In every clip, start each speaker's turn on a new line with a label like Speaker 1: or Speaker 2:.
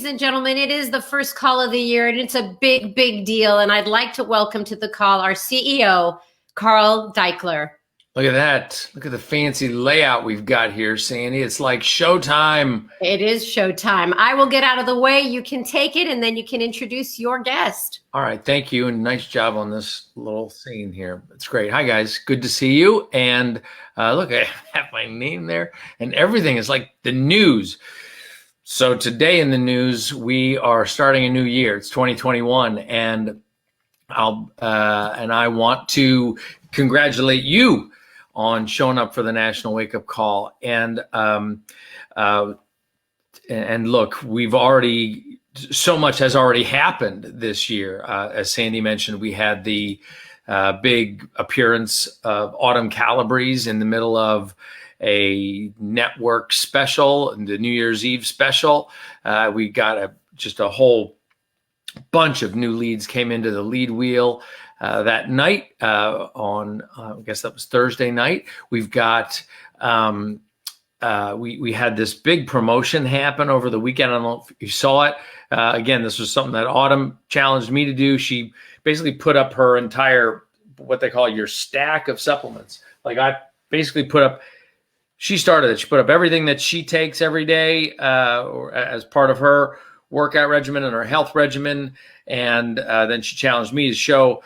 Speaker 1: and gentlemen, it is the first call of the year, and it's a big, big deal. And I'd like to welcome to the call our CEO, Carl Daikeler.
Speaker 2: Look at that. Look at the fancy layout we've got here, Sandy. It's like showtime.
Speaker 1: It is showtime. I will get out of the way. You can take it, and then you can introduce your guest.
Speaker 2: All right. Thank you. And nice job on this little scene here. It's great. Hi, guys. Good to see you. And look, I have my name there. And everything is like the news. So today in the news, we are starting a new year. It's 2021. And I want to congratulate you on showing up for the National Wake Up Call. And look, so much has already happened this year. As Sandy mentioned, we had the big appearance of Autumn Calabrese in the middle of a network special, the New Year's Eve special. We got just a whole bunch of new leads came into the lead wheel that night on, I guess that was Thursday night. We've got, we had this big promotion happen over the weekend. I don't know if you saw it. Again, this was something that Autumn challenged me to do. She basically put up her entire, what they call your stack of supplements. Like I basically put up, she started it. She put up everything that she takes every day or as part of her workout regimen and her health regimen. And then she challenged me to show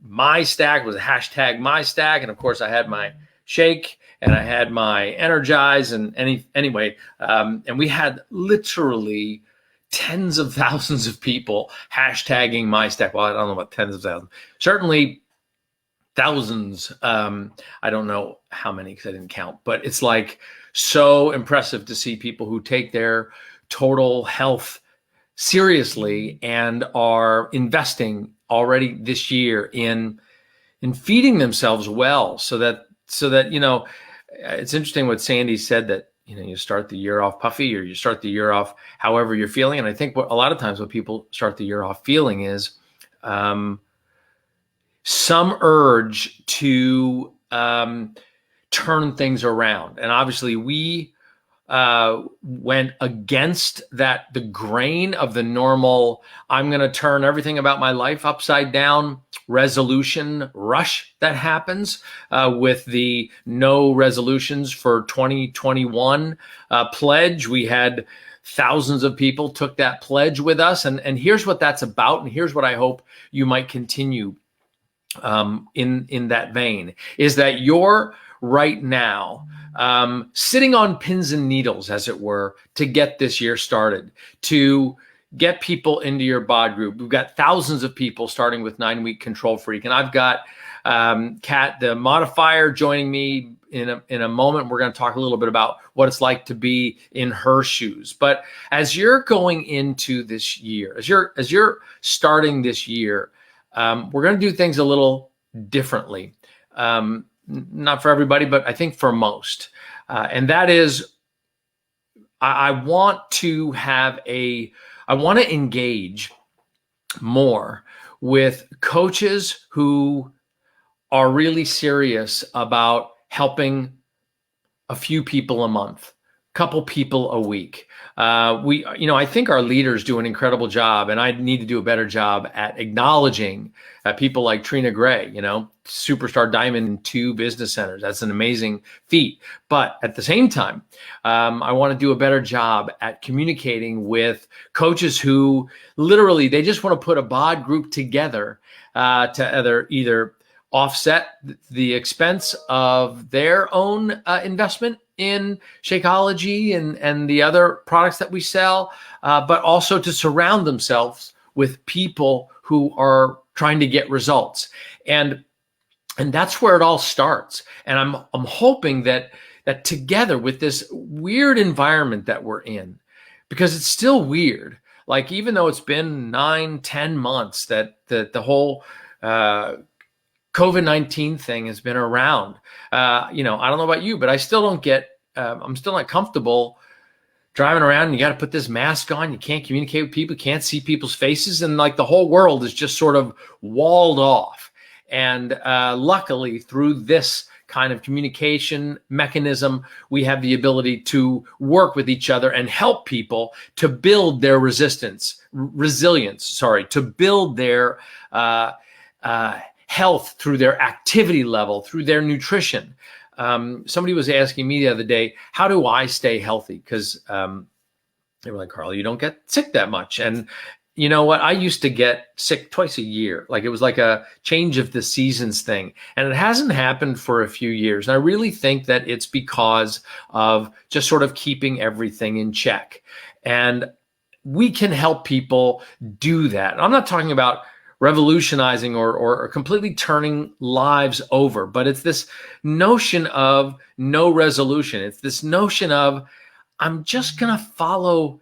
Speaker 2: my stack. Was a hashtag my stack. And of course I had my shake and I had my energize and anyway. And we had literally tens of thousands of people hashtagging my stack. Well, I don't know about tens of thousands, certainly thousands. I don't know how many because I didn't count, but it's like so impressive to see people who take their total health seriously and are investing already this year in feeding themselves well so that it's interesting what Sandy said, that you start the year off puffy or you start the year off however you're feeling. And I think a lot of times what people start the year off feeling is some urge to turn things around. And obviously we went against the grain of the normal, I'm going to turn everything about my life upside down resolution rush that happens with the no resolutions for 2021 pledge. We had thousands of people took that pledge with us. And here's what that's about. And here's what I hope you might continue in that vein, is that you're right now sitting on pins and needles, as it were, to get this year started, to get people into your bod group. We've got thousands of people starting with 9-week Control Freak. And I've got Kat, the modifier, joining me in a moment. We're going to talk a little bit about what it's like to be in her shoes. But as you're going into this year, as you're starting this year, we're going to do things a little differently. Not for everybody, but I think for most. And that is, I want to engage more with coaches who are really serious about helping a few people a month, couple people a week. I think our leaders do an incredible job, and I need to do a better job at acknowledging people like Trina Gray, superstar diamond in 2 business centers. That's an amazing feat. But at the same time, I want to do a better job at communicating with coaches who literally, they just want to put a bod group together to either offset the expense of their own investment in Shakeology and the other products that we sell, but also to surround themselves with people who are trying to get results. And that's where it all starts. And I'm hoping that together with this weird environment that we're in, because it's still weird, like even though it's been 9-10 months that the whole COVID-19 thing has been around. I don't know about you, but I still don't get, I'm still not comfortable driving around and you got to put this mask on. You can't communicate with people, can't see people's faces. And like the whole world is just sort of walled off. And luckily through this kind of communication mechanism, we have the ability to work with each other and help people to build their resilience, to build their health through their activity level, through their nutrition. Somebody was asking me the other day, how do I stay healthy? Because they were like, Carl, you don't get sick that much. And you know what? I used to get sick twice a year. Like it was like a change of the seasons thing. And it hasn't happened for a few years. And I really think that it's because of just sort of keeping everything in check. And we can help people do that. I'm not talking about revolutionizing or completely turning lives over, but it's this notion of no resolution. It's this notion of, I'm just going to follow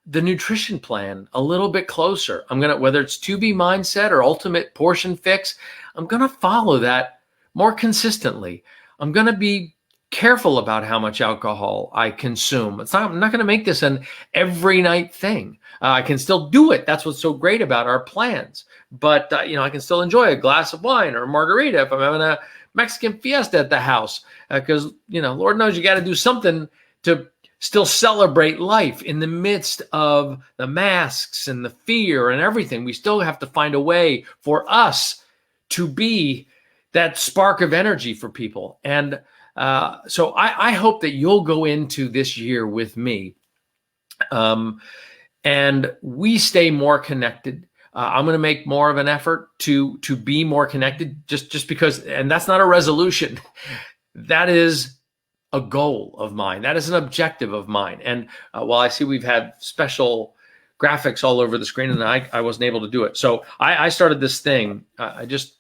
Speaker 2: the nutrition plan a little bit closer. I'm going to, whether it's 2B mindset or ultimate portion fix, I'm going to follow that more consistently. I'm going to be careful about how much alcohol I consume. I'm not going to make this an every night thing. I can still do it. That's what's so great about our plans. But, I can still enjoy a glass of wine or a margarita if I'm having a Mexican fiesta at the house. Because, Lord knows you got to do something to still celebrate life in the midst of the masks and the fear and everything. We still have to find a way for us to be that spark of energy for people. And so I hope that you'll go into this year with me and we stay more connected. I'm going to make more of an effort to be more connected just because, and that's not a resolution. That is a goal of mine. That is an objective of mine. And while I see we've had special graphics all over the screen and I wasn't able to do it. So I started this thing.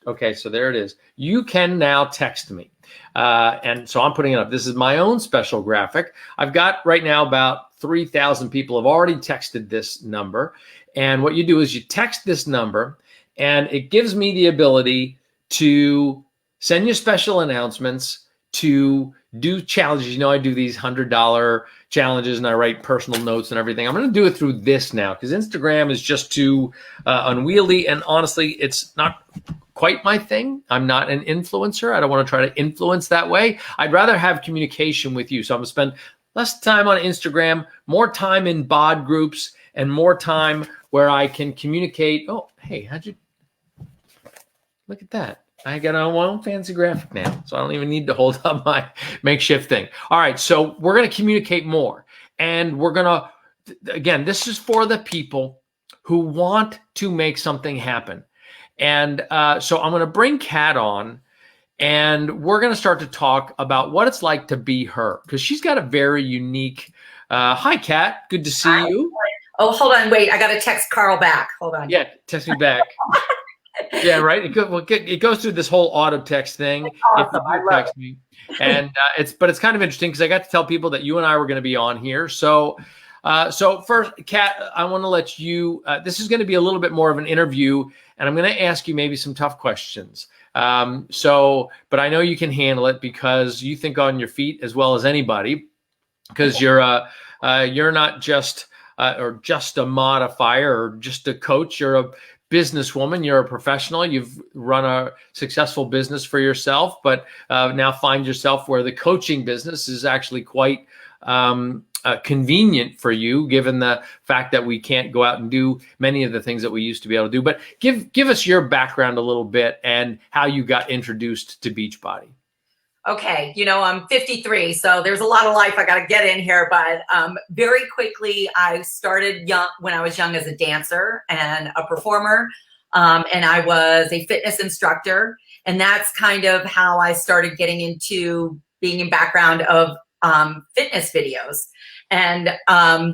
Speaker 2: Okay, so there it is. You can now text me. And so I'm putting it up. This is my own special graphic. I've got right now about 3,000 people have already texted this number. And what you do is you text this number and it gives me the ability to send you special announcements, to do challenges. I do these $100 challenges and I write personal notes and everything. I'm going to do it through this now because Instagram is just too unwieldy. And honestly, it's not quite my thing. I'm not an influencer. I don't want to try to influence that way. I'd rather have communication with you. So I'm going to spend less time on Instagram, more time in bod groups, and more time where I can communicate. Oh, hey, how'd you look at that? I got on my own fancy graphic now, so I don't even need to hold up my makeshift thing. All right, so we're going to communicate more. And we're going to, again, this is for the people who want to make something happen. And so I'm going to bring Kat on, and we're going to start to talk about what it's like to be her, because she's got a very unique, hi, Kat, good to see you.
Speaker 3: Oh, hold on, wait, I got to text Carl back. Hold on.
Speaker 2: Yeah, text me back. Yeah, right. It goes through this whole auto text thing.
Speaker 3: Awesome.
Speaker 2: If you text me, and it's kind of interesting because I got to tell people that you and I were going to be on here. So first, Kat, I want to let you. This is going to be a little bit more of an interview, and I'm going to ask you maybe some tough questions. But I know you can handle it because you think on your feet as well as anybody. Because you're not just a modifier or just a coach. You're a businesswoman, you're a professional, you've run a successful business for yourself, but now find yourself where the coaching business is actually quite convenient for you, given the fact that we can't go out and do many of the things that we used to be able to do. But give us your background a little bit and how you got introduced to Beachbody.
Speaker 3: Okay, I'm 53, so there's a lot of life I got to get in here, but very quickly, I started when I was young as a dancer and a performer, and I was a fitness instructor, and that's kind of how I started getting into being in background of fitness videos. And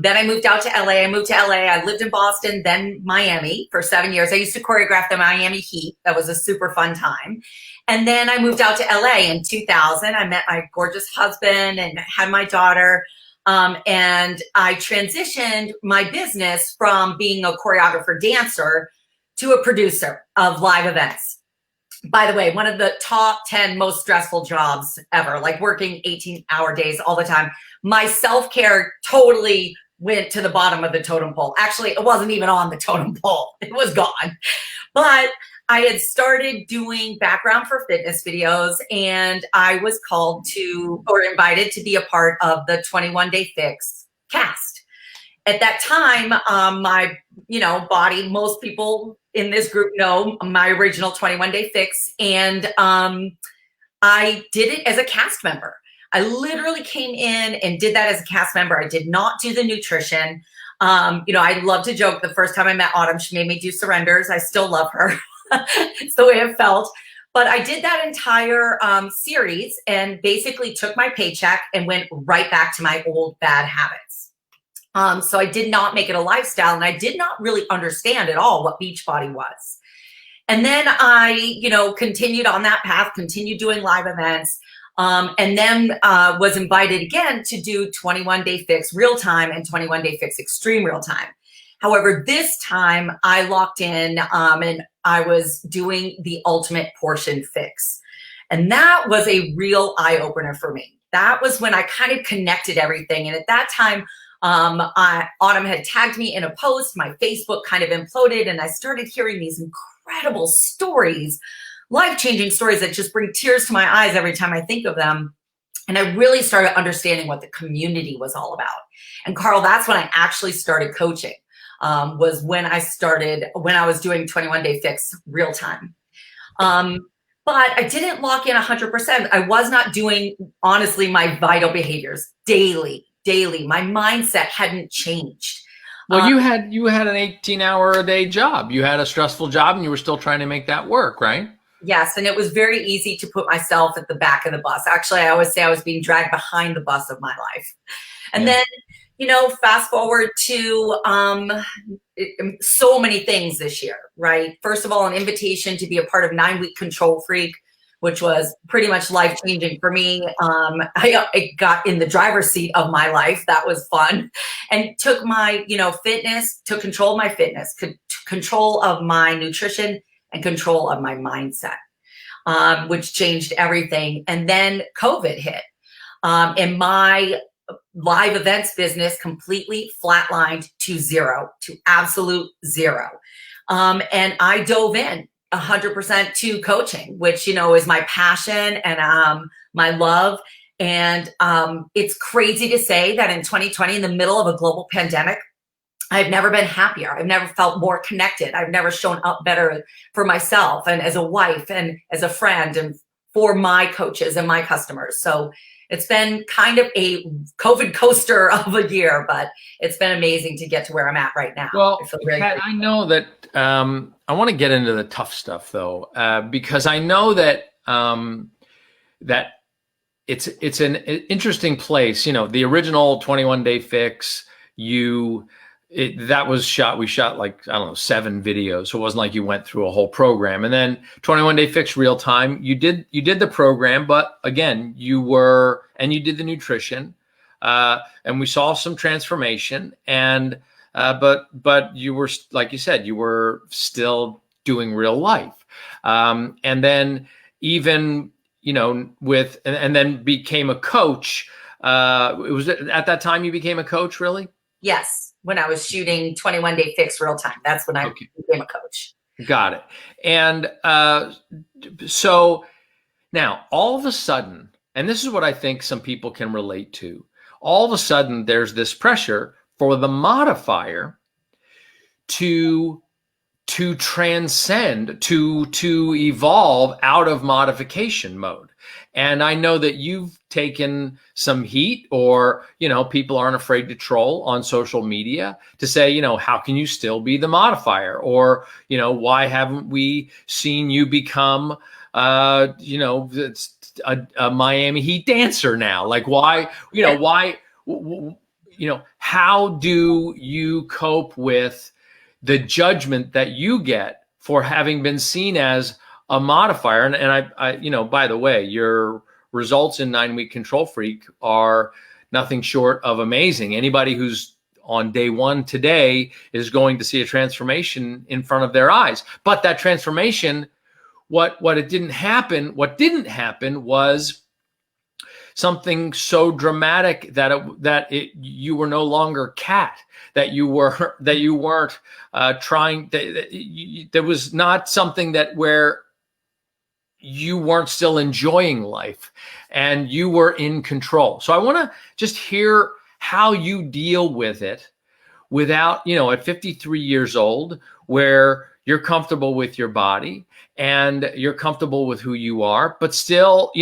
Speaker 3: then I moved out to LA. I lived in Boston, then Miami for 7 years. I used to choreograph the Miami Heat. That was a super fun time. And then I moved out to LA in 2000. I met my gorgeous husband and had my daughter. And I transitioned my business from being a choreographer dancer to a producer of live events. By the way, one of the top 10 most stressful jobs ever, like working 18-hour days all the time. My self-care totally went to the bottom of the totem pole. Actually, it wasn't even on the totem pole. It was gone. But I had started doing background for fitness videos, and I was called to, or invited to be a part of the 21 Day Fix cast. At that time, my, body, most people in this group know my original 21 Day Fix. And I did it as a cast member. I literally came in and did that as a cast member. I did not do the nutrition. I love to joke. The first time I met Autumn, she made me do surrenders. I still love her. It's the way it felt. But I did that entire series and basically took my paycheck and went right back to my old bad habits. So I did not make it a lifestyle, and I did not really understand at all what Beachbody was. And then I, continued on that path, continued doing live events, and then was invited again to do 21 Day Fix Real Time and 21 Day Fix Extreme Real Time. However, this time I locked in and I was doing the Ultimate Portion Fix. And that was a real eye-opener for me. That was when I kind of connected everything. And at that time, Autumn had tagged me in a post. My Facebook kind of imploded, and I started hearing these incredible stories, life-changing stories that just bring tears to my eyes every time I think of them. And I really started understanding what the community was all about. And Carl, that's when I actually started coaching, was when I was doing 21 Day Fix Real Time. But I didn't lock in 100%. I was not doing, honestly, my vital behaviors daily. My mindset hadn't changed.
Speaker 2: Well, you had an 18-hour-a-day job. You had a stressful job, and you were still trying to make that work, right?
Speaker 3: Yes, and it was very easy to put myself at the back of the bus. Actually, I always say I was being dragged behind the bus of my life. And then, fast forward to so many things this year, right? First of all, an invitation to be a part of 9-Week Control Freak, which was pretty much life-changing for me. I got in the driver's seat of my life. That was fun. And took my, fitness, took control of my fitness, control of my nutrition, and control of my mindset, which changed everything. And then COVID hit. And my live events business completely flatlined to zero, to absolute zero. And I dove in 100% to coaching, which, is my passion and my love. And it's crazy to say that in 2020, in the middle of a global pandemic, I've never been happier. I've never felt more connected. I've never shown up better for myself and as a wife and as a friend and for my coaches and my customers. So it's been kind of a COVID coaster of a year, but it's been amazing to get to where I'm at right now.
Speaker 2: Well, I know that I want to get into the tough stuff though, because I know that that it's an interesting place. The original 21 Day Fix, that was shot. We shot like, 7 videos. So it wasn't like you went through a whole program. And then 21 Day Fix Real Time, you did the program, but again, you did the nutrition, and we saw some transformation. And but you were, like you said, you were still doing real life, and then even and then became a coach. It was at that time you became a coach, really?
Speaker 3: Yes. When I was shooting 21 Day Fix Real Time. That's when I became a coach.
Speaker 2: Got it. And so now all of a sudden, and this is what I think some people can relate to, all of a sudden there's this pressure for the modifier to transcend, to evolve out of modification mode. And I know that you've taken some heat, or, people aren't afraid to troll on social media to say, how can you still be the modifier? Or, why haven't we seen you become, a Miami Heat dancer now? Like, why, how do you cope with the judgment that you get for having been seen as a modifier? And I by the way, your results in 9-Week Control Freak are nothing short of amazing. Anybody who's on day 1 today is going to see a transformation in front of their eyes. But that transformation, what didn't happen was something so dramatic that you were no longer Kat, that you weren't trying. There was not something where you weren't still enjoying life and you were in control. So I want to just hear how you deal with it without, at 53 years old, where you're comfortable with your body and you're comfortable with who you are, but still,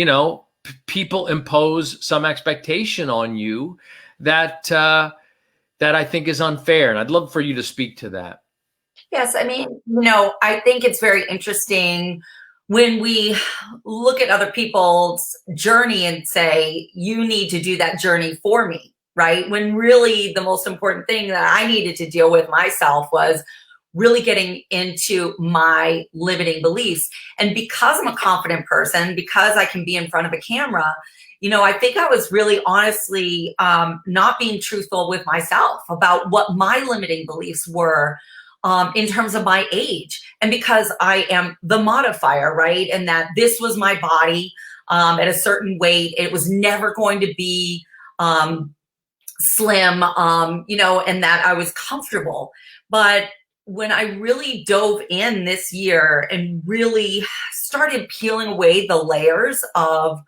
Speaker 2: people impose some expectation on you that I think is unfair. And I'd love for you to speak to that.
Speaker 3: Yes. I mean, I think it's very interesting when we look at other people's journey and say, you need to do that journey for me, right? When really the most important thing that I needed to deal with myself was really getting into my limiting beliefs. And because I'm a confident person, because I can be in front of a camera, I think I was really honestly not being truthful with myself about what my limiting beliefs were in terms of my age. And because I am the modifier, right? And that this was my body at a certain weight, it was never going to be slim, and that I was comfortable. But when I really dove in this year and really started peeling away the layers of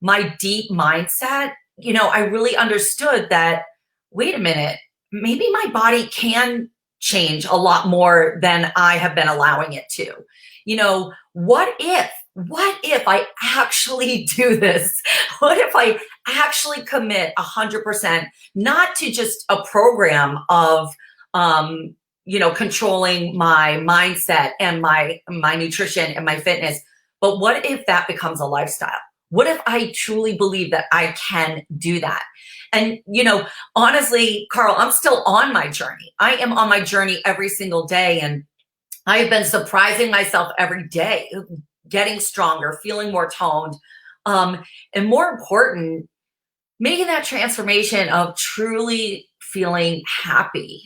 Speaker 3: my deep mindset, I really understood that, wait a minute, maybe my body can change a lot more than I have been allowing it to. What if I actually do this? What if I actually commit 100%, not to just a program of, controlling my mindset and my nutrition and my fitness, but what if that becomes a lifestyle? What if I truly believe that I can do that? And, honestly, Carl, I'm still on my journey. I am on my journey every single day. And I have been surprising myself every day, getting stronger, feeling more toned. And more important, making that transformation of truly feeling happy,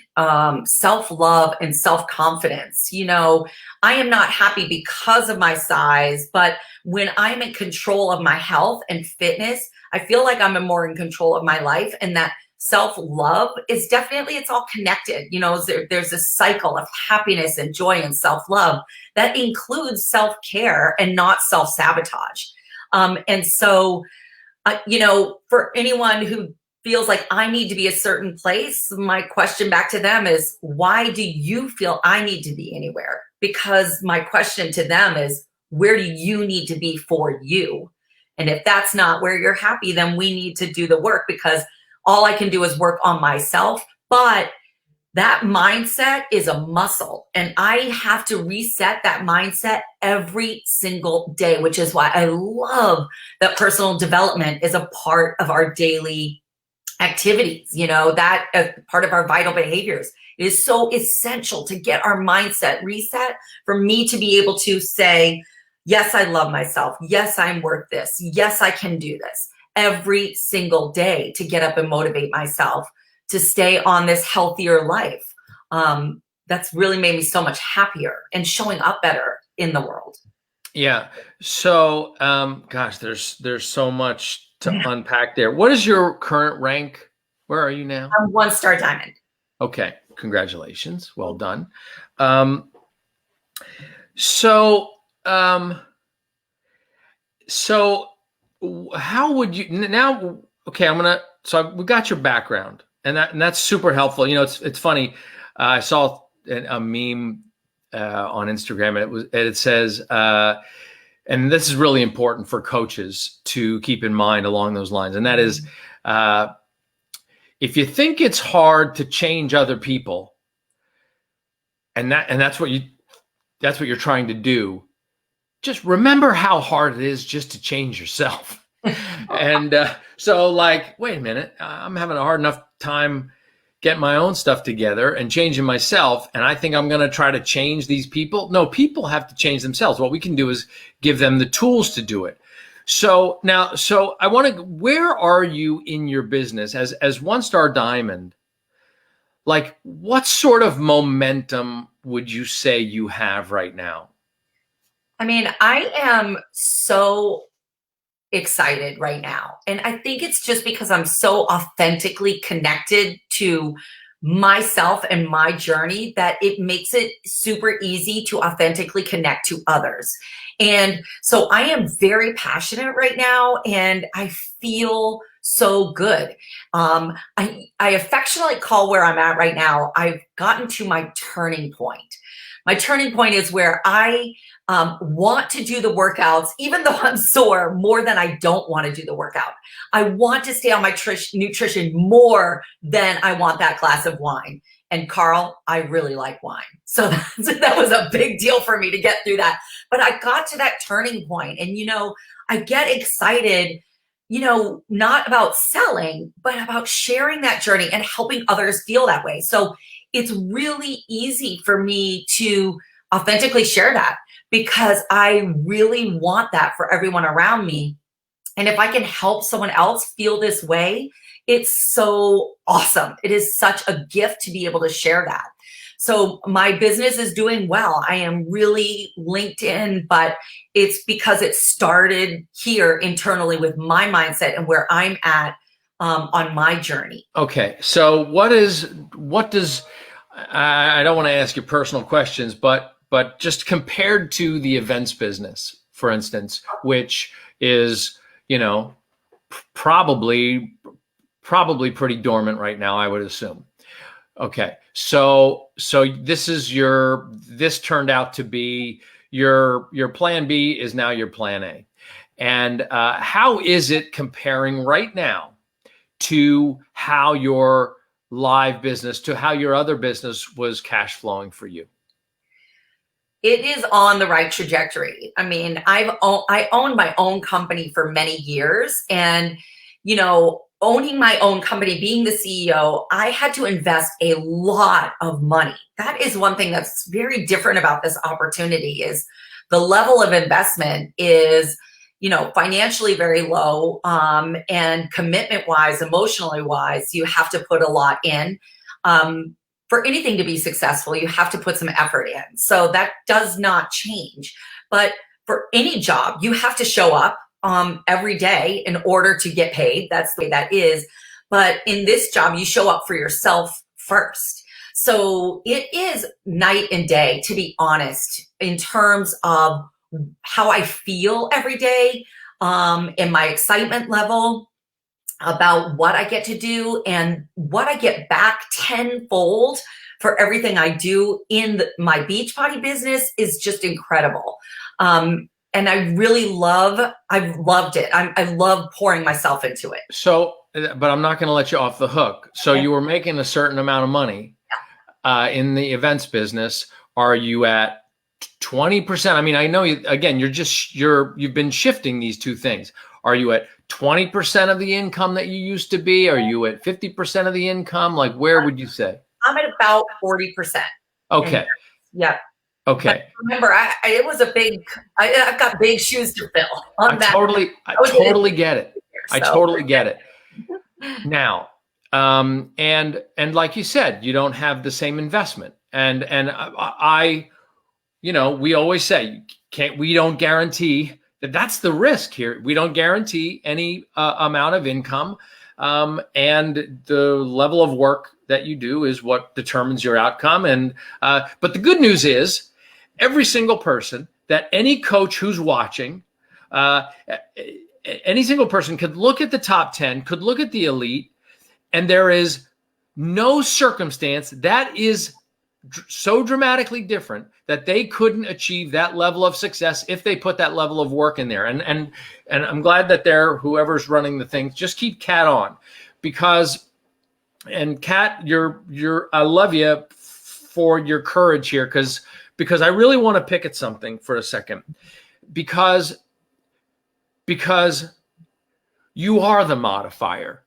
Speaker 3: self-love and self-confidence. I am not happy because of my size, but when I'm in control of my health and fitness, I feel like I'm more in control of my life, and that self-love is definitely, it's all connected. There's a cycle of happiness and joy and self-love that includes self-care and not self-sabotage. And so, for anyone who feels like I need to be a certain place, my question back to them is, why do you feel I need to be anywhere? Because my question to them is, where do you need to be for you? And if that's not where you're happy, then we need to do the work, because all I can do is work on myself. But that mindset is a muscle, and I have to reset that mindset every single day, which is why I love that personal development is a part of our daily activities, that as part of our vital behaviors. It is so essential to get our mindset reset for me to be able to say, yes, I love myself. Yes, I'm worth this. Yes, I can do this every single day, to get up and motivate myself to stay on this healthier life. That's really made me so much happier and showing up better in the world.
Speaker 2: Yeah. So, gosh, there's so much to unpack there. What is your current rank? Where are you now?
Speaker 3: I'm 1-star diamond.
Speaker 2: Okay. Congratulations. Well done. So how would you now? Okay. So we got your background, and that's super helpful. It's funny. I saw a meme on Instagram, and it says, and this is really important for coaches to keep in mind along those lines. And that is, if you think it's hard to change other people, and that's what you're trying to do, just remember how hard it is just to change yourself. And so, wait a minute, I'm having a hard enough time getting my own stuff together and changing myself, and I think I'm going to try to change these people. No, people have to change themselves. What we can do is give them the tools to do it. So I want to, where are you in your business as 1-star diamond? What sort of momentum would you say you have right now?
Speaker 3: I mean, I am so excited right now. And I think it's just because I'm so authentically connected to myself and my journey that it makes it super easy to authentically connect to others. And so I am very passionate right now, and I feel so good. I affectionately call where I'm at right now, I've gotten to my turning point. My turning point is where I want to do the workouts, even though I'm sore, more than I don't want to do the workout. I want to stay on my nutrition more than I want that glass of wine. And Carl, I really like wine. So that was a big deal for me to get through that. But I got to that turning point, and, I get excited, not about selling, but about sharing that journey and helping others feel that way. So it's really easy for me to authentically share that, because I really want that for everyone around me. And if I can help someone else feel this way, it's so awesome. It is such a gift to be able to share that. So my business is doing well. I am really linked in, but it's because it started here internally with my mindset and where I'm at on my journey.
Speaker 2: Okay. So what does, I don't want to ask you personal questions, but just compared to the events business, for instance, which is, probably pretty dormant right now, I would assume. Okay. So this turned out to be your plan B is now your plan A. And how is it comparing right now to how your live business, to how your other business was cash flowing for you?
Speaker 3: It is on the right trajectory. I mean, I owned my own company for many years, and, owning my own company, being the CEO, I had to invest a lot of money. That is one thing that's very different about this opportunity, is the level of investment is, financially very low, and commitment wise, emotionally wise, you have to put a lot in. For anything to be successful, you have to put some effort in. So that does not change. But for any job, you have to show up every day in order to get paid. That's the way that is. But in this job, you show up for yourself first. So it is night and day, to be honest, in terms of how I feel every day, and my excitement level about what I get to do and what I get back tenfold for everything I do in my Beachbody business is just incredible. And I've loved it. I love pouring myself into it.
Speaker 2: So, but I'm not going to let you off the hook. So you were making a certain amount of money in the events business. Are you at 20%? I mean, I know you've been shifting these two things. Are you at 20% of the income that you used to be? Are you at 50% of the income? Like, where would you say?
Speaker 3: I'm at about 40%.
Speaker 2: Okay.
Speaker 3: Yeah.
Speaker 2: Okay.
Speaker 3: But remember, I've got big shoes to fill on that.
Speaker 2: I totally get it. I totally get it. Now, and like you said, you don't have the same investment. And we always say, we don't guarantee that's the risk here. We don't guarantee any amount of income. And the level of work that you do is what determines your outcome. And, but the good news is every single person that any coach who's watching, any single person could look at the top 10, could look at the elite, and there is no circumstance that is so dramatically different that they couldn't achieve that level of success if they put that level of work in there. And I'm glad that whoever's running the thing, just keep Kat on, because, and Kat, I love you for your courage here, because I really want to pick at something for a second, because you are the modifier.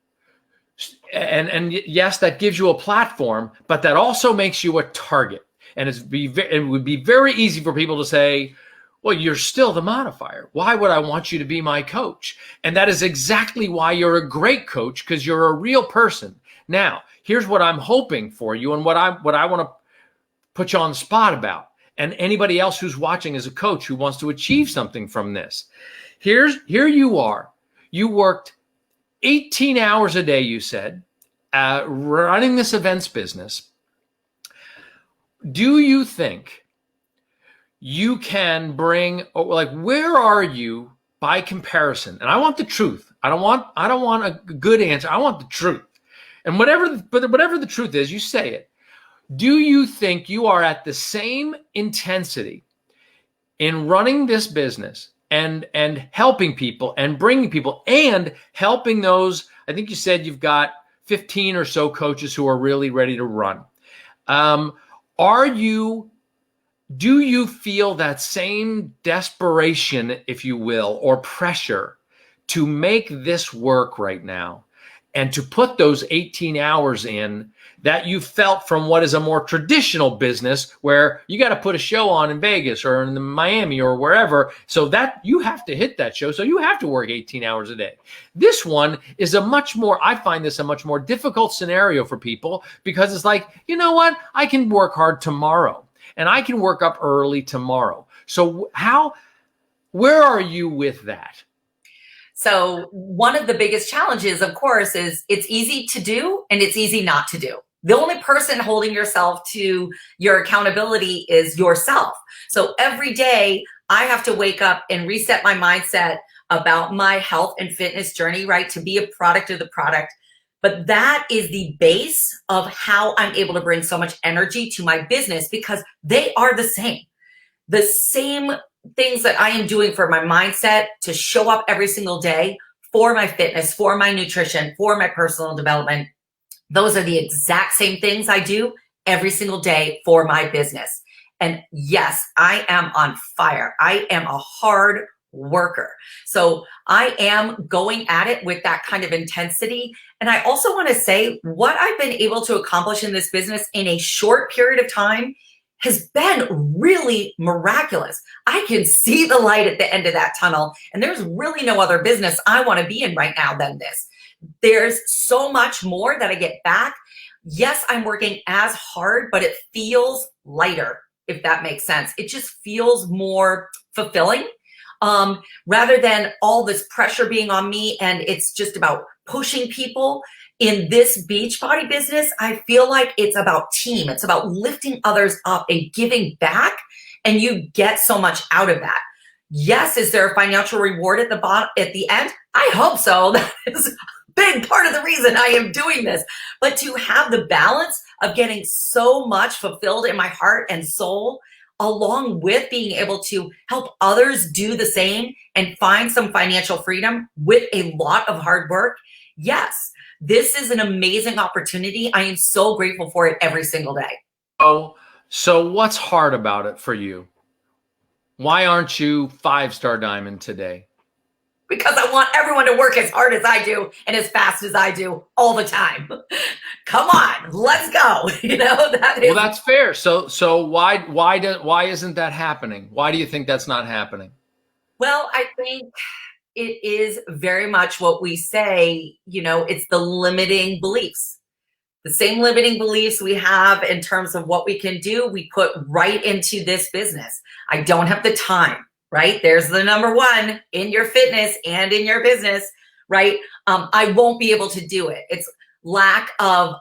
Speaker 2: And yes, that gives you a platform, but that also makes you a target. And it would be very easy for people to say, well, you're still the modifier. Why would I want you to be my coach? And that is exactly why you're a great coach, because you're a real person. Now, here's what I'm hoping for you and what I want to put you on the spot about. and anybody else who's watching as a coach who wants to achieve something from this. Here you are. You worked 18 hours a day, you said, running this events business. Do you think you can bring, like, where are you by comparison? And I want the truth. I don't want a good answer. I want the truth. And whatever the truth is, you say it. Do you think you are at the same intensity in running this business and helping people and bringing people and helping those? I think you said you've got 15 or so coaches who are really ready to run. Do you feel that same desperation, if you will, or pressure to make this work right now and to put those 18 hours in that you felt from what is a more traditional business where you got to put a show on in Vegas or in Miami or wherever, so that you have to hit that show, so you have to work 18 hours a day? This one is I find this a much more difficult scenario for people, because it's like, you know what, I can work hard tomorrow and I can work up early tomorrow. So where are you with that?
Speaker 3: So one of the biggest challenges, of course, is it's easy to do and it's easy not to do. The only person holding yourself to your accountability is yourself. So every day I have to wake up and reset my mindset about my health and fitness journey, right? To be a product of the product. But that is the base of how I'm able to bring so much energy to my business, because they are the same. The same things that I am doing for my mindset to show up every single day for my fitness, for my nutrition, for my personal development. Those are the exact same things I do every single day for my business. And yes, I am on fire. I am a hard worker. So I am going at it with that kind of intensity. And I also want to say, what I've been able to accomplish in this business in a short period of time has been really miraculous. I can see the light at the end of that tunnel, and there's really no other business I want to be in right now than this. There's so much more that I get back. Yes, I'm working as hard, but it feels lighter, if that makes sense. It just feels more fulfilling, rather than all this pressure being on me, and it's just about pushing people. In this Beachbody business, I feel like it's about team. It's about lifting others up and giving back, and you get so much out of that. Yes, is there a financial reward at the end? I hope so. That is a big part of the reason I am doing this. But to have the balance of getting so much fulfilled in my heart and soul, along with being able to help others do the same and find some financial freedom with a lot of hard work, yes, this is an amazing opportunity. I am so grateful for it every single day.
Speaker 2: So what's hard about it for you? Why aren't you 5-star diamond today?
Speaker 3: Because I want everyone to work as hard as I do and as fast as I do all the time. Come on, let's go.
Speaker 2: Well, that's fair. So why isn't that happening? Why do you think that's not happening?
Speaker 3: Well, I think it is very much what we say, it's the limiting beliefs. The same limiting beliefs we have in terms of what we can do, we put right into this business. I don't have the time, right? There's the number one in your fitness and in your business, right? I won't be able to do it. It's lack of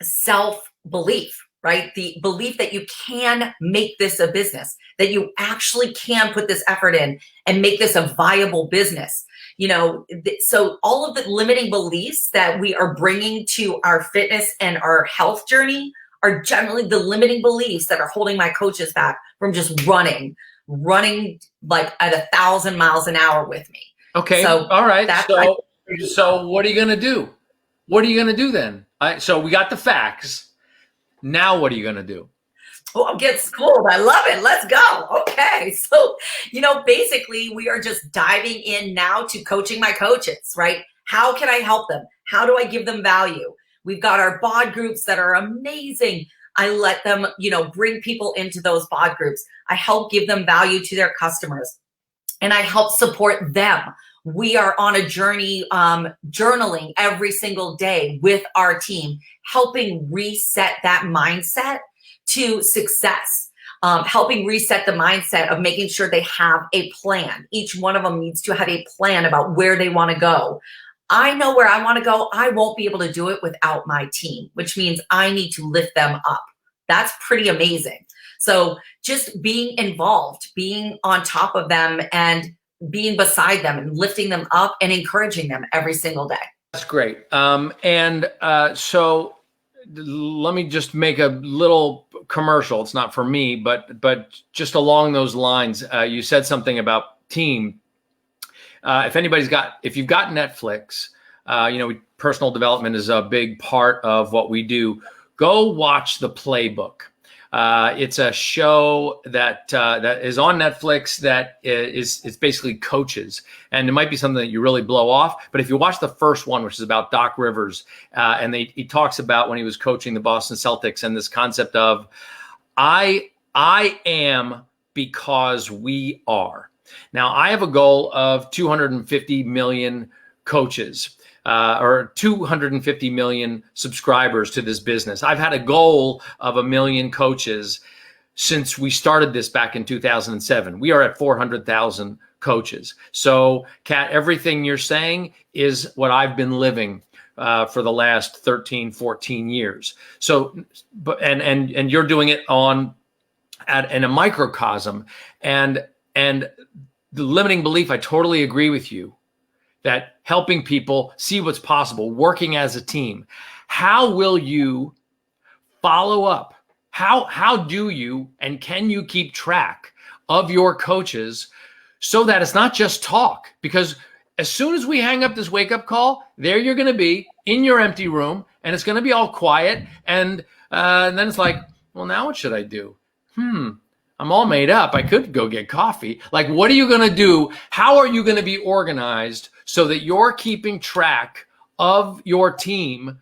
Speaker 3: self-belief, right? The belief that you can make this a business, that you actually can put this effort in and make this a viable business. So all of the limiting beliefs that we are bringing to our fitness and our health journey are generally the limiting beliefs that are holding my coaches back from just running like at 1,000 miles an hour with me.
Speaker 2: Okay. So, all right. So what are you going to do? What are you going to do then? So we got the facts. Now what are you going to do?
Speaker 3: Oh, get schooled. I love it. Let's go. Okay. So, basically we are just diving in now to coaching my coaches, right? How can I help them? How do I give them value? We've got our bod groups that are amazing. I let them, bring people into those bod groups. I help give them value to their customers, and I help support them. We are on a journey, journaling every single day with our team, helping reset that mindset to success. helping reset the mindset of making sure they have a plan. Each one of them needs to have a plan about where they want to go. I know where I want to go. I won't be able to do it without my team, which means I need to lift them up. That's pretty amazing. So just being involved, being on top of them and being beside them and lifting them up and encouraging them every single day.
Speaker 2: That's great. So let me just make a little commercial. It's not for me, but just along those lines, you said something about team. If you've got Netflix, personal development is a big part of what we do. Go watch The Playbook. It's a show that is on Netflix that is basically coaches, and it might be something that you really blow off. But if you watch the first one, which is about Doc Rivers, and he talks about when he was coaching the Boston Celtics and this concept of I am because we are. Now, I have a goal of 250 million coaches or 250 million subscribers to this business. I've had a goal of 1 million coaches since we started this back in 2007. We are at 400,000 coaches. So, Kat, everything you're saying is what I've been living for the last 13, 14 years. So, and you're doing it in a microcosm, and the limiting belief, I totally agree with you that helping people see what's possible, working as a team. How will you follow up? How do you and can you keep track of your coaches so that it's not just talk? Because as soon as we hang up this wake-up call, there you're going to be in your empty room, and it's going to be all quiet, and then it's like, well, now what should I do? I'm all made up. I could go get coffee. Like, what are you going to do? How are you going to be organized so that you're keeping track of your team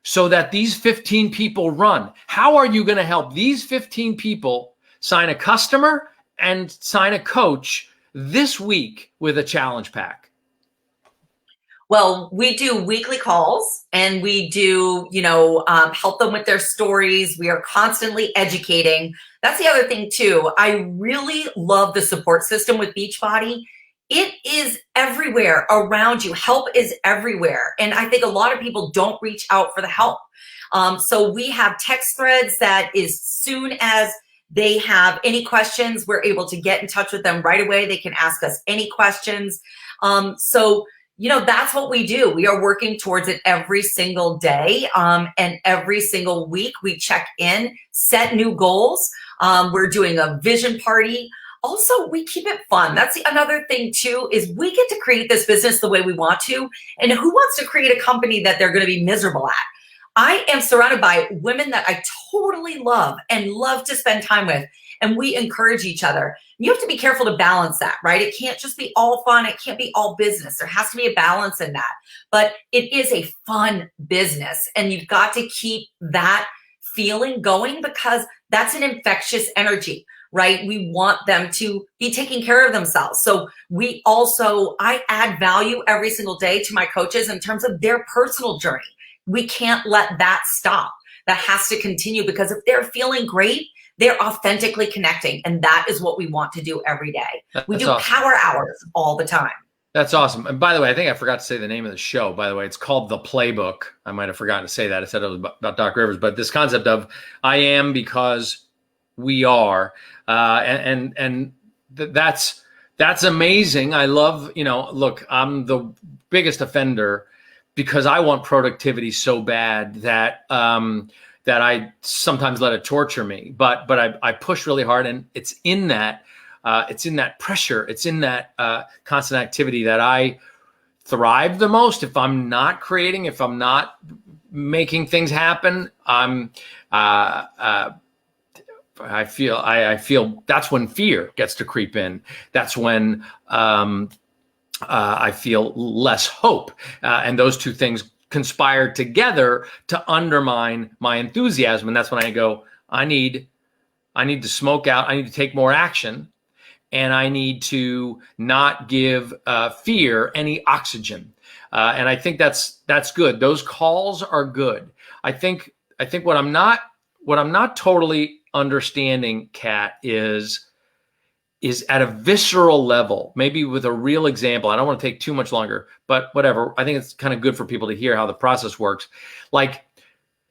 Speaker 2: so that these 15 people run? How are you going to help these 15 people sign a customer and sign a coach this week with a challenge pack?
Speaker 3: Well, we do weekly calls, and we do, help them with their stories. We are constantly educating. That's the other thing too. I really love the support system with Beachbody. It is everywhere around you. Help is everywhere. And I think a lot of people don't reach out for the help. So we have text threads that as soon as they have any questions, we're able to get in touch with them right away. They can ask us any questions. That's what we do. We are working towards it every single day. And every single week we check in, set new goals. We're doing a vision party. Also, we keep it fun. That's another thing too, is we get to create this business the way we want to. And who wants to create a company that they're going to be miserable at? I am surrounded by women that I totally love and love to spend time with. And we encourage each other. You have to be careful to balance that, right? It can't just be all fun. It can't be all business. There has to be a balance in that. But it is a fun business. And you've got to keep that feeling going, because that's an infectious energy, right? We want them to be taking care of themselves. So I add value every single day to my coaches in terms of their personal journey. We can't let that stop. That has to continue, because if they're feeling great, they're authentically connecting. And that is what we want to do every day. We do awesome. Power hours all the time.
Speaker 2: That's awesome. And by the way, I think I forgot to say the name of the show. By the way, it's called The Playbook. I might have forgotten to say that. I said it was about Doc Rivers, but this concept of I am because we are, that's amazing. I love, look, I'm the biggest offender because I want productivity so bad that I sometimes let it torture me, but I push really hard, and it's in that pressure, it's in that constant activity that I thrive the most. If I'm not creating, if I'm not making things happen, I feel that's when fear gets to creep in. That's when I feel less hope, and those two things conspire together to undermine my enthusiasm. And that's when I go, I need to smoke out. I need to take more action, and I need to not give fear any oxygen. And I think that's good. Those calls are good. I think what I'm not totally understanding, Kat, is at a visceral level, maybe with a real example. I don't want to take too much longer, but whatever. I think it's kind of good for people to hear how the process works. Like,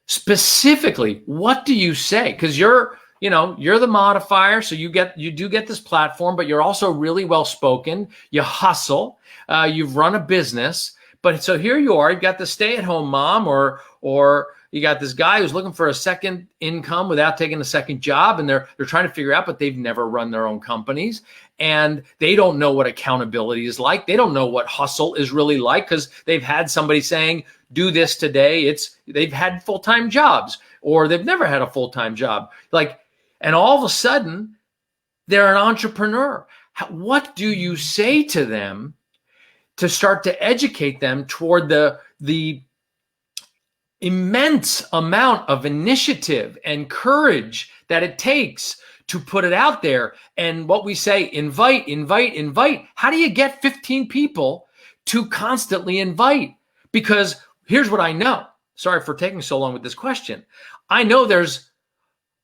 Speaker 2: specifically, what do you say? Because you're the modifier, so you do get this platform, but you're also really well spoken. You hustle. You've run a business, but so here you are. You've got the stay-at-home mom, or you got this guy who's looking for a second income without taking a second job, and they're trying to figure out, but they've never run their own companies, and they don't know what accountability is like. They don't know what hustle is really like because they've had somebody saying, do this today. They've had full-time jobs, or they've never had a full-time job. And all of a sudden, they're an entrepreneur. What do you say to them to start to educate them toward the immense amount of initiative and courage that it takes to put it out there? And what we say, invite. How do you get 15 people to constantly invite? Because here's what I know. Sorry for taking so long with this question. I know there's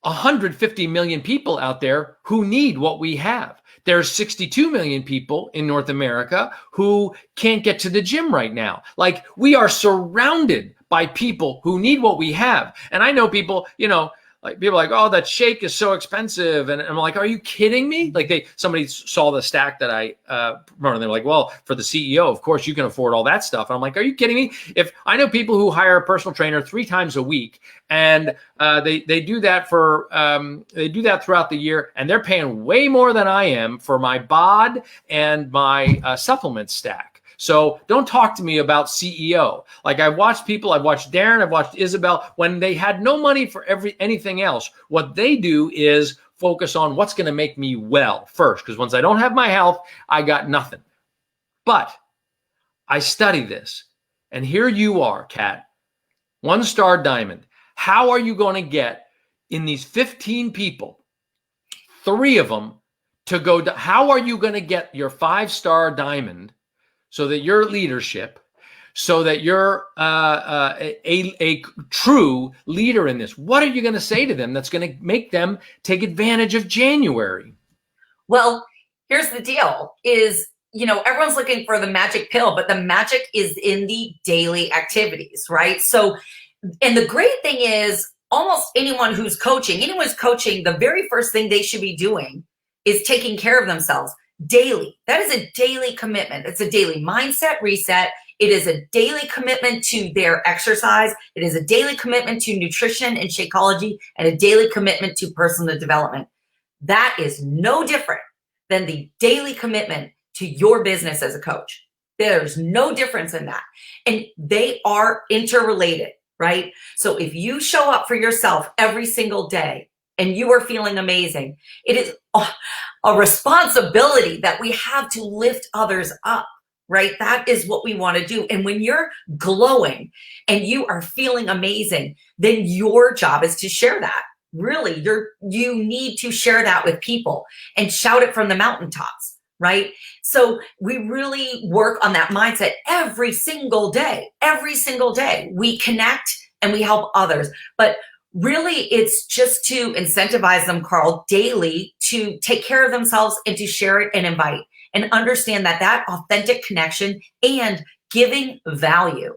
Speaker 2: 150 million people out there who need what we have. There's 62 million people in North America who can't get to the gym right now. Like, we are surrounded by people who need what we have. And I know people, people are like, oh, that shake is so expensive. And I'm like, are you kidding me? Like, somebody saw the stack that I promoted, and they're like, well, for the CEO, of course you can afford all that stuff. And I'm like, are you kidding me? If I know people who hire a personal trainer 3 times a week, and they do that throughout the year, and they're paying way more than I am for my bod and my supplement stack. So don't talk to me about CEO. Like, I've watched Darren, I've watched Isabel, when they had no money for anything else. What they do is focus on what's going to make me well first, because once I don't have my health, I got nothing. But I study this, and here you are, Kat, 1-star diamond. How are you going to get in these 15 people, 3 of them to go? How are you going to get your 5-star diamond, so that your leadership, so that you're a true leader in this? What are you going to say to them that's going to make them take advantage of January?
Speaker 3: Well, here's the deal is, everyone's looking for the magic pill, but the magic is in the daily activities, right? So, and the great thing is, almost anyone who's coaching, the very first thing they should be doing is taking care of themselves daily. That is a daily commitment. It's a daily mindset reset. It is a daily commitment to their exercise. It is a daily commitment to nutrition and Shakeology, and a daily commitment to personal development. That is no different than the daily commitment to your business as a coach. There's no difference in that. And they are interrelated, right? So if you show up for yourself every single day and you are feeling amazing, it is a responsibility that we have to lift others up, right? That is what we want to do. And when you're glowing and you are feeling amazing, then your job is to share that. Really, you need to share that with people and shout it from the mountaintops, right? So we really work on that mindset every single day. Every single day we connect and we help others. But really, it's just to incentivize them, Carl, daily to take care of themselves and to share it and invite, and understand that authentic connection and giving value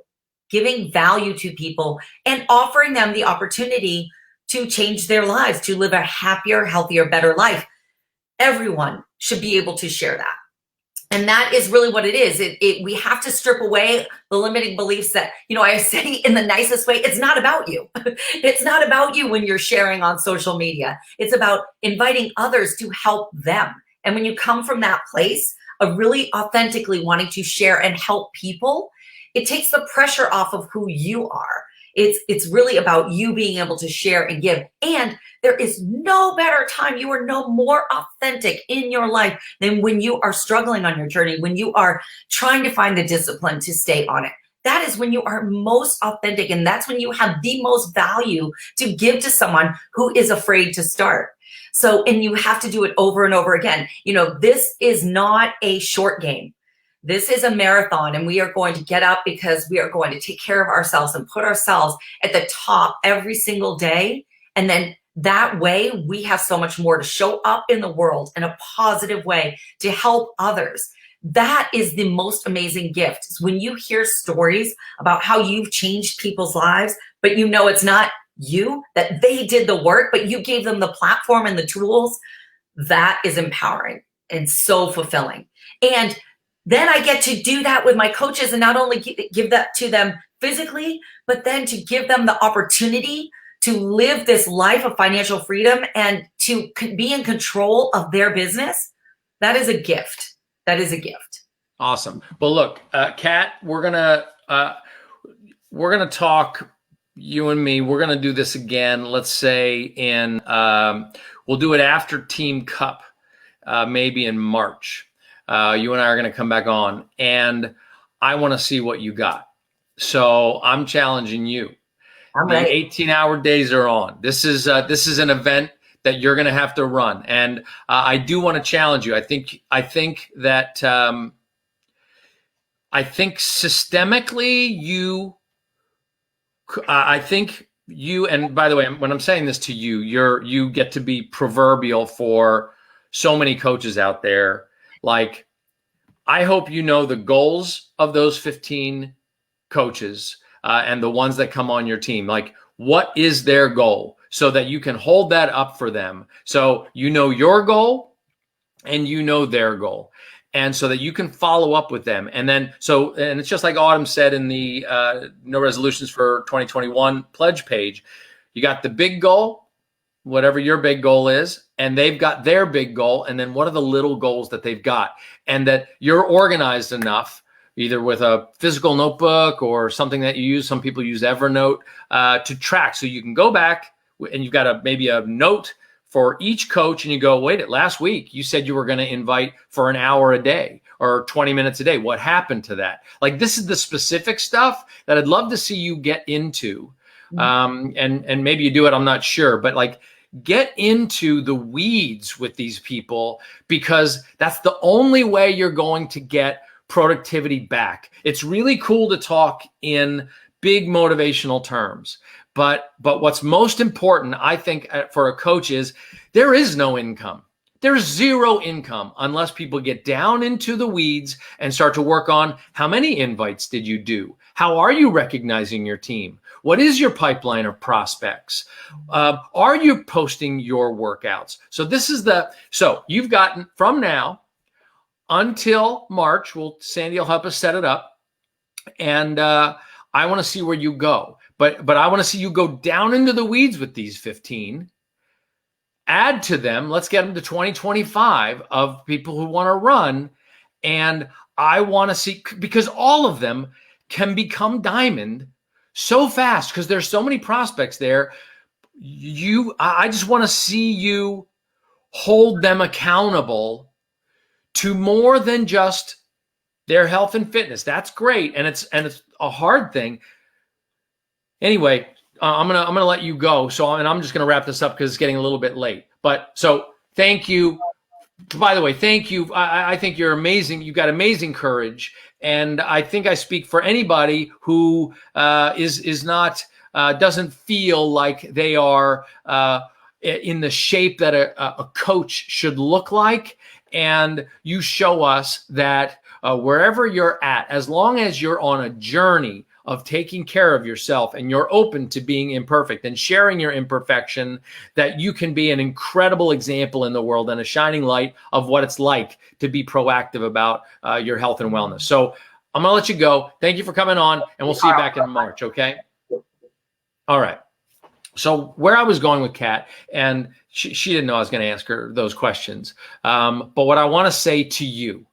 Speaker 3: to people and offering them the opportunity to change their lives, to live a happier, healthier, better life. Everyone should be able to share that. And that is really what it is. We have to strip away the limiting beliefs that, I say in the nicest way, it's not about you. It's not about you when you're sharing on social media. It's about inviting others to help them. And when you come from that place of really authentically wanting to share and help people, it takes the pressure off of who you are. It's really about you being able to share and give. And there is no better time. You are no more authentic in your life than when you are struggling on your journey, when you are trying to find the discipline to stay on it. That is when you are most authentic. And that's when you have the most value to give to someone who is afraid to start. So, and you have to do it over and over again. This is not a short game. This is a marathon, and we are going to get up because we are going to take care of ourselves and put ourselves at the top every single day. And then That way, we have so much more to show up in the world in a positive way to help others. That is the most amazing gift. Is when you hear stories about how you've changed people's lives, but you know it's not you, that they did the work, but you gave them the platform and the tools. That is empowering and so fulfilling. And then I get to do that with my coaches and not only give that to them physically, but then to give them the opportunity to live this life of financial freedom and to be in control of their business. That is a gift. That is a gift.
Speaker 2: Awesome. Well, look, Kat, we're gonna talk, you and me. We're gonna do this again. Let's say in we'll do it after Team Cup, maybe in March. You and I are gonna come back on, and I want to see what you got. So I'm challenging you.
Speaker 3: I'm
Speaker 2: the
Speaker 3: ready.
Speaker 2: 18-hour days are on. This is an event that you're going to have to run, and I do want to challenge you. I think that systemically I think you. And by the way, when I'm saying this to you, you get to be proverbial for so many coaches out there. Like, I hope you know the goals of those 15 coaches. And the ones that come on your team, like, what is their goal, so that you can hold that up for them. So you know your goal and you know their goal, and so that you can follow up with them. And then, and it's just like Autumn said in the No Resolutions for 2021 pledge page, you got the big goal, whatever your big goal is, and they've got their big goal. And then what are the little goals that they've got, and that you're organized enough, either with a physical notebook or something that you use. Some people use Evernote to track. So you can go back and you've got maybe a note for each coach, and you go, wait, last week you said you were going to invite for an hour a day or 20 minutes a day. What happened to that? Like, this is the specific stuff that I'd love to see you get into. And maybe you do it, I'm not sure, but like, get into the weeds with these people, because that's the only way you're going to get productivity back. It's really cool to talk in big motivational terms, but what's most important, I think, for a coach is there is no income. There's zero income unless people get down into the weeds and start to work on, how many invites did you do? How are you recognizing your team? What is your pipeline of prospects? Are you posting your workouts? So you've gotten, from now until March, Sandy will help us set it up, and I want to see where you go. But I want to see you go down into the weeds with these 15. Add to them. Let's get them to 2025 of people who want to run, and I want to see, because all of them can become diamond so fast because there's so many prospects there. I just want to see you hold them accountable to more than just their health and fitness. That's great, and it's a hard thing. Anyway, I'm gonna let you go. And I'm just gonna wrap this up because it's getting a little bit late. But so thank you. By the way, thank you. I think you're amazing. You've got amazing courage, and I think I speak for anybody who is not doesn't feel like they are in the shape that a coach should look like. And you show us that wherever you're at, as long as you're on a journey of taking care of yourself and you're open to being imperfect and sharing your imperfection, that you can be an incredible example in the world and a shining light of what it's like to be proactive about your health and wellness. So I'm going to let you go. Thank you for coming on, and we'll see you back in March. Okay. All right. So where I was going with Kat, and she didn't know I was going to ask her those questions. But what I want to say to you,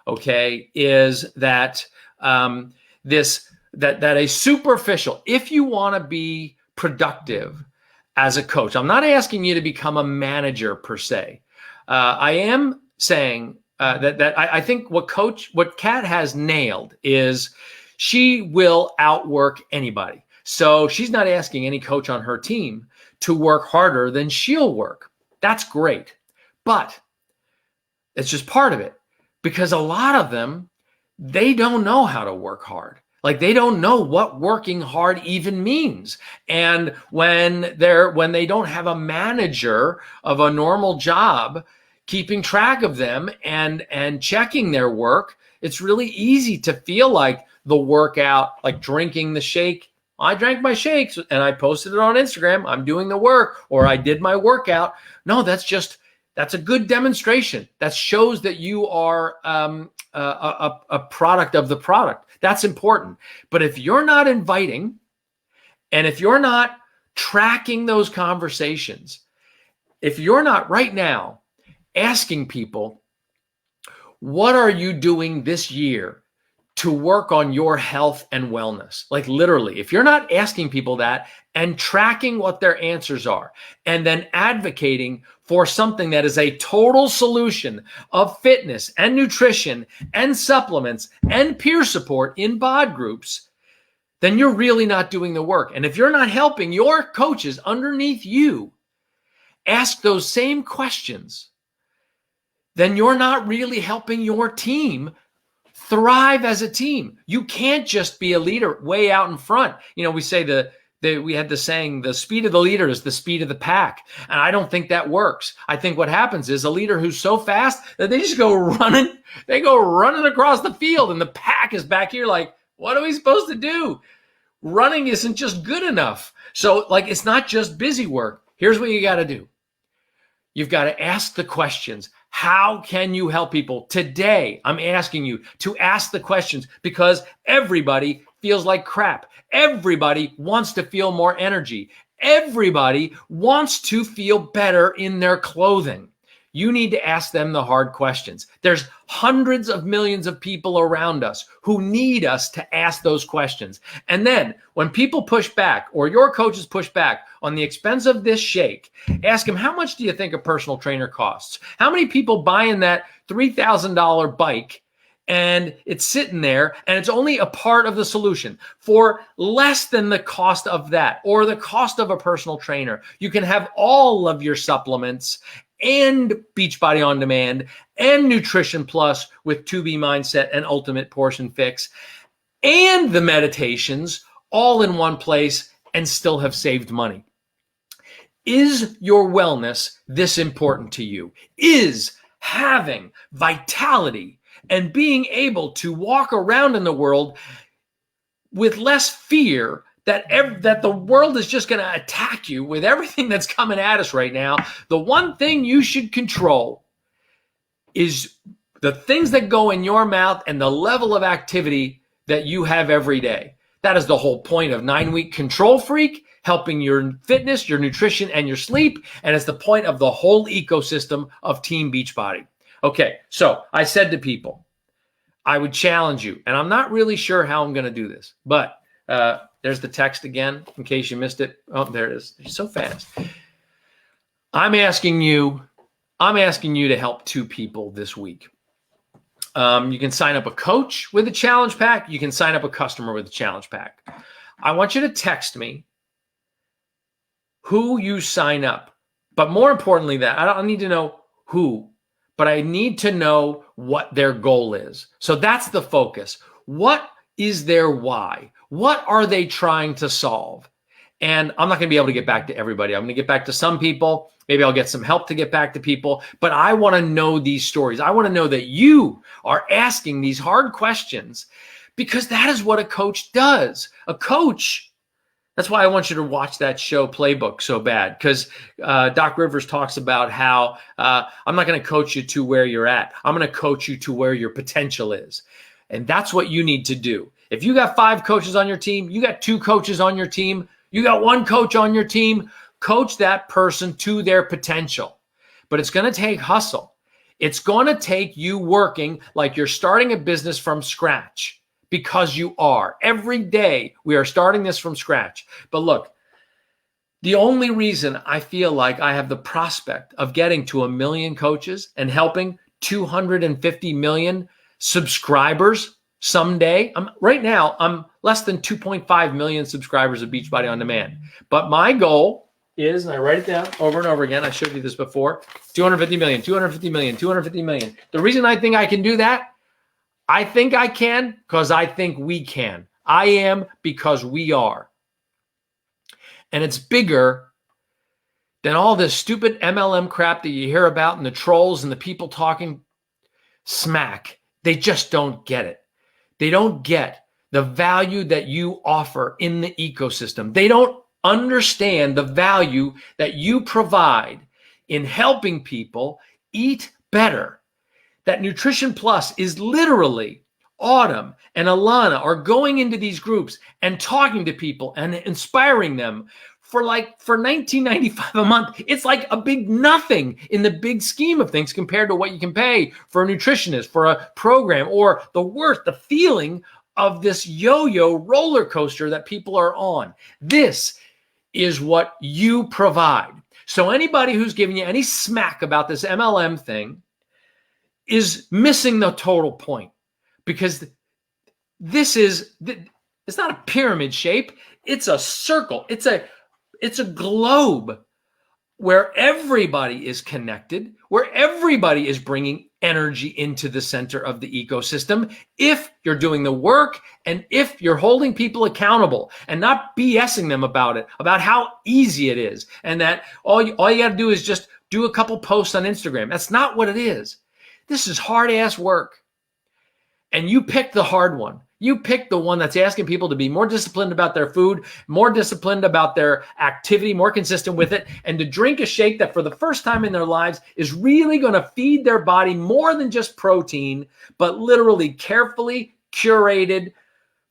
Speaker 2: okay, is that that a superficial, if you want to be productive as a coach, I'm not asking you to become a manager per se. I am saying that I think what Kat has nailed is she will outwork anybody. So she's not asking any coach on her team to work harder than she'll work. That's great. But it's just part of it, because a lot of them, they don't know how to work hard. Like they don't know what working hard even means. And when they don't have a manager of a normal job keeping track of them and checking their work, it's really easy to feel like the workout, like drinking the shake. I drank my shakes and I posted it on Instagram. I'm doing the work, or I did my workout. No, that's a good demonstration. That shows that you are a product of the product. That's important. But if you're not inviting, and if you're not tracking those conversations, if you're not right now asking people, what are you doing this year to work on your health and wellness? Like literally, if you're not asking people that and tracking what their answers are, and then advocating for something that is a total solution of fitness and nutrition and supplements and peer support in bod groups, then you're really not doing the work. And if you're not helping your coaches underneath you ask those same questions, then you're not really helping your team thrive as a team. You can't just be a leader way out in front. You know, we say we had the saying, the speed of the leader is the speed of the pack. And I don't think that works. I think what happens is a leader who's so fast that they just go running. They go running across the field and the pack is back here like, what are we supposed to do? Running isn't just good enough. So like, it's not just busy work. Here's what you got to do. You've got to ask the questions. How can you help people? Today, I'm asking you to ask the questions because everybody feels like crap. Everybody wants to feel more energy. Everybody wants to feel better in their clothing. You need to ask them the hard questions. There's hundreds of millions of people around us who need us to ask those questions. And then when people push back or your coaches push back on the expense of this shake, ask them, how much do you think a personal trainer costs? How many people buying that $3,000 bike and it's sitting there and it's only a part of the solution for less than the cost of that or the cost of a personal trainer? You can have all of your supplements and Beachbody On Demand and Nutrition Plus with 2B Mindset and Ultimate Portion Fix and the meditations all in one place and still have saved money. Is your wellness this important to you? Is having vitality and being able to walk around in the world with less fear that the world is just going to attack you with everything that's coming at us right now? The one thing you should control is the things that go in your mouth and the level of activity that you have every day. That is the whole point of 9-Week Control Freak, helping your fitness, your nutrition, and your sleep. And it's the point of the whole ecosystem of Team Beachbody. Okay, so I said to people, I would challenge you, and I'm not really sure how I'm going to do this, but there's the text again, in case you missed it. Oh, there it is. You're so fast. I'm asking you to help 2 people this week. You can sign up a coach with a challenge pack. You can sign up a customer with a challenge pack. I want you to text me who you sign up. But more importantly, that I don't need to know who, but I need to know what their goal is. So that's the focus. What is their why? What are they trying to solve? And I'm not going to be able to get back to everybody. I'm going to get back to some people. Maybe I'll get some help to get back to people. But I want to know these stories. I want to know that you are asking these hard questions because that is what a coach does. A coach, that's why I want you to watch that show Playbook so bad, because Doc Rivers talks about how I'm not going to coach you to where you're at. I'm going to coach you to where your potential is. And that's what you need to do. If you got 5 coaches on your team, you got 2 coaches on your team, you got 1 coach on your team, coach that person to their potential. But it's going to take hustle. It's going to take you working like you're starting a business from scratch, because you are. Every day we are starting this from scratch. But look, the only reason I feel like I have the prospect of getting to 1 million coaches and helping 250 million subscribers someday. Right now, I'm less than 2.5 million subscribers of Beachbody On Demand. But my goal is, and I write it down over and over again, I showed you this before, 250 million, 250 million, 250 million. The reason I think I can do that, I think I can because I think we can. I am because we are. And it's bigger than all this stupid MLM crap that you hear about and the trolls and the people talking smack. They just don't get it. They don't get the value that you offer in the ecosystem. They don't understand the value that you provide in helping people eat better. That Nutrition Plus is literally Autumn and Alana are going into these groups and talking to people and inspiring them for $19.95 a month. It's like a big nothing in the big scheme of things compared to what you can pay for a nutritionist, for a program, or the feeling of this yo-yo roller coaster that people are on. This is what you provide. So anybody who's giving you any smack about this MLM thing is missing the total point, because it's not a pyramid shape. It's a circle. It's a globe where everybody is connected, where everybody is bringing energy into the center of the ecosystem. If you're doing the work and if you're holding people accountable and not BSing them about it, about how easy it is, and that all you got to do is just do a couple posts on Instagram. That's not what it is. This is hard ass work. And you pick the hard one. You pick the one that's asking people to be more disciplined about their food, more disciplined about their activity, more consistent with it, and to drink a shake that for the first time in their lives is really going to feed their body more than just protein, but literally carefully curated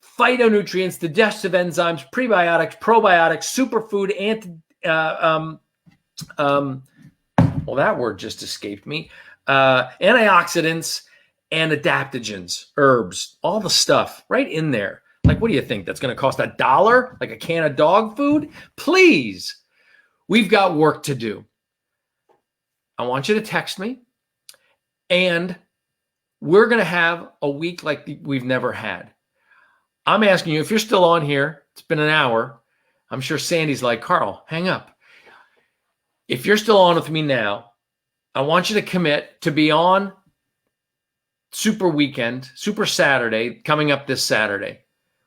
Speaker 2: phytonutrients, digestive enzymes, prebiotics, probiotics, superfood, well, that word just escaped me, antioxidants, and adaptogens, herbs, all the stuff right in there. Like, what do you think? That's going to cost $1, like a can of dog food? Please, we've got work to do. I want you to text me, and we're going to have a week like we've never had. I'm asking you, if you're still on here, it's been an hour. I'm sure Sandy's like, Carl, hang up. If you're still on with me now, I want you to commit to be on Super Weekend, Super Saturday, coming up this Saturday.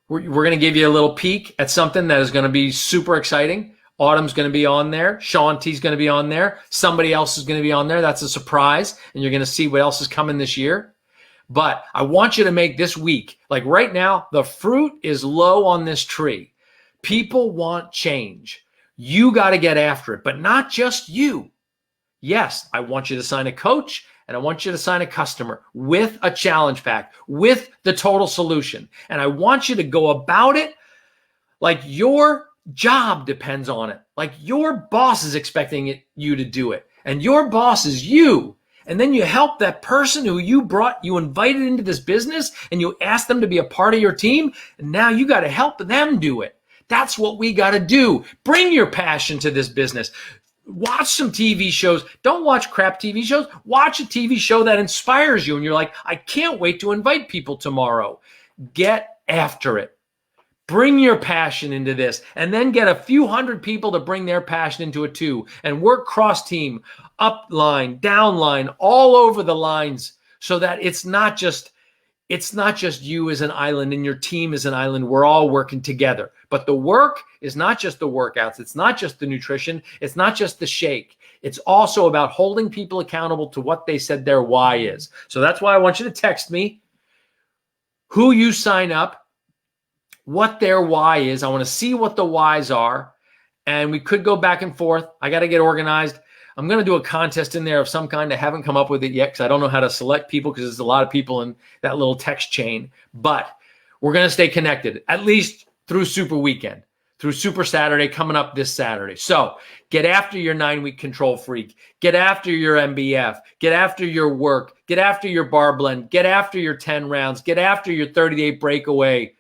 Speaker 2: We're going to give you a little peek at something that is going to be super exciting. Autumn's going to be on there. Sean T's going to be on there. Somebody else is going to be on there. That's a surprise. And you're going to see what else is coming this year. But I want you to make this week, like right now, the fruit is low on this tree. People want change. You got to get after it, but not just you. Yes, I want you to sign a coach, and I want you to sign a customer with a challenge pack, with the total solution. And I want you to go about it like your job depends on it, like your boss is expecting you to do it, and your boss is you. And then you help that person who you invited into this business, and you ask them to be a part of your team, and now you got to help them do it. That's what we got to do. Bring your passion to this business. Watch some TV shows. Don't watch crap TV shows. Watch a TV show that inspires you. And you're like, I can't wait to invite people tomorrow. Get after it. Bring your passion into this, and then get a few hundred people to bring their passion into it too. And work cross team, up line, down line, all over the lines, so that it's not just you as an island and your team as an island. We're all working together. But the work is not just the workouts. It's not just the nutrition. It's not just the shake. It's also about holding people accountable to what they said their why is. So that's why I want you to text me who you sign up, what their why is. I want to see what the whys are. And we could go back and forth. I got to get organized. I'm going to do a contest in there of some kind. I haven't come up with it yet because I don't know how to select people, because there's a lot of people in that little text chain. But we're going to stay connected, at least through Super Weekend, through Super Saturday coming up this Saturday. So get after your 9-week control freak. Get after your MBF. Get after your work. Get after your bar blend. Get after your 10 rounds. Get after your 30-day breakaway.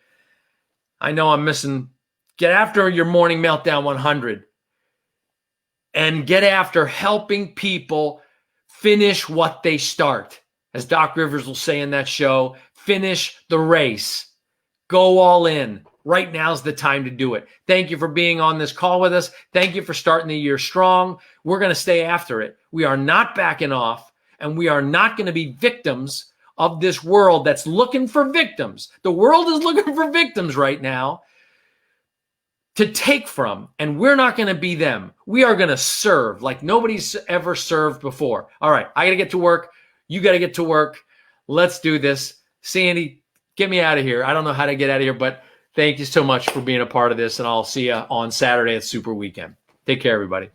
Speaker 2: I know I'm missing. Get after your morning meltdown 100. And get after helping people finish what they start. As Doc Rivers will say in that show, finish the race. Go all in. Right now's the time to do it. Thank you for being on this call with us. Thank you for starting the year strong. We're going to stay after it. We are not backing off, and we are not going to be victims of this world that's looking for victims. The world is looking for victims right now to take from, and we're not going to be them. We are going to serve like nobody's ever served before. All right, I got to get to work. You got to get to work. Let's do this. Sandy, get me out of here. I don't know how to get out of here, but thank you so much for being a part of this, and I'll see you on Saturday at Super Weekend. Take care, everybody.